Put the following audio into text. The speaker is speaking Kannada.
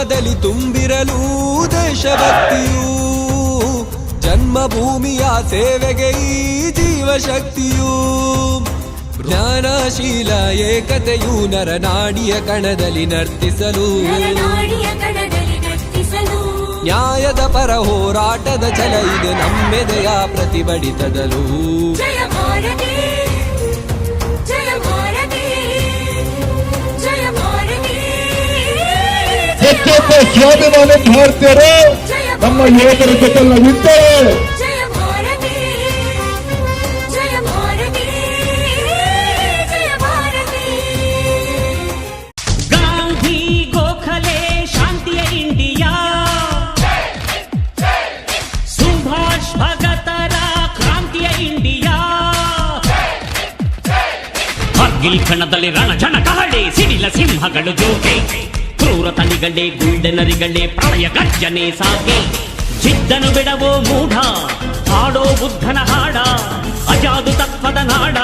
ರೋಮದಲ್ಲಿ ತುಂಬಿರಲು ದೇಶಭಕ್ತಿಯು, ಜನ್ಮಭೂಮಿಯ ಸೇವೆಗೆ ಈ ಜೀವಶಕ್ತಿಯು. ಜ್ಞಾನಶೀಲ ಏಕತೆಯು ನರನಾಡಿಯ ಕಣದಲ್ಲಿ ನರ್ತಿಸಲು, ನ್ಯಾಯದ ಪರ ಹೋರಾಟದ ಛಲ ಇದೆ ನಮ್ಮೆದೆಯ ಪ್ರತಿಭಟಿತದಲು. ಸ್ವಾಭಿಮಾನ ಭಾರತೀಯರು ನಮ್ಮ ಯುವಕರ ಜೊತೆ ನಾವಿದ್ದೇವೆ. ಗಾಂಧಿ ಗೋಖಲೆ ಶಾಂತಿಯ ಇಂಡಿಯಾ, ಸುಭಾಷ್ ಭಗತರ ಕ್ರಾಂತಿಯ ಇಂಡಿಯಾ. ಕಾರ್ಗಿಲ್ ಕಣದಲ್ಲಿ ರಣಜನ ಕಹಳೆ, ಸಿಡಿಲ ಸಿಂಹಗಳು ಜೋಗೆ, ಕ್ರೂರ ತನಿಗಳೇ ಗುಂಡೆನರಿಗಳೇ ಪ್ರಳಯ ಗರ್ಜನೆ ಸಾಗೆ. ಜಿದ್ದನು ಬಿಡವೋ ಮೂಢ, ಹಾಡೋ ಬುದ್ಧನ ಹಾಡ, ಅಜಾದು ತತ್ವದ ನಾಡ.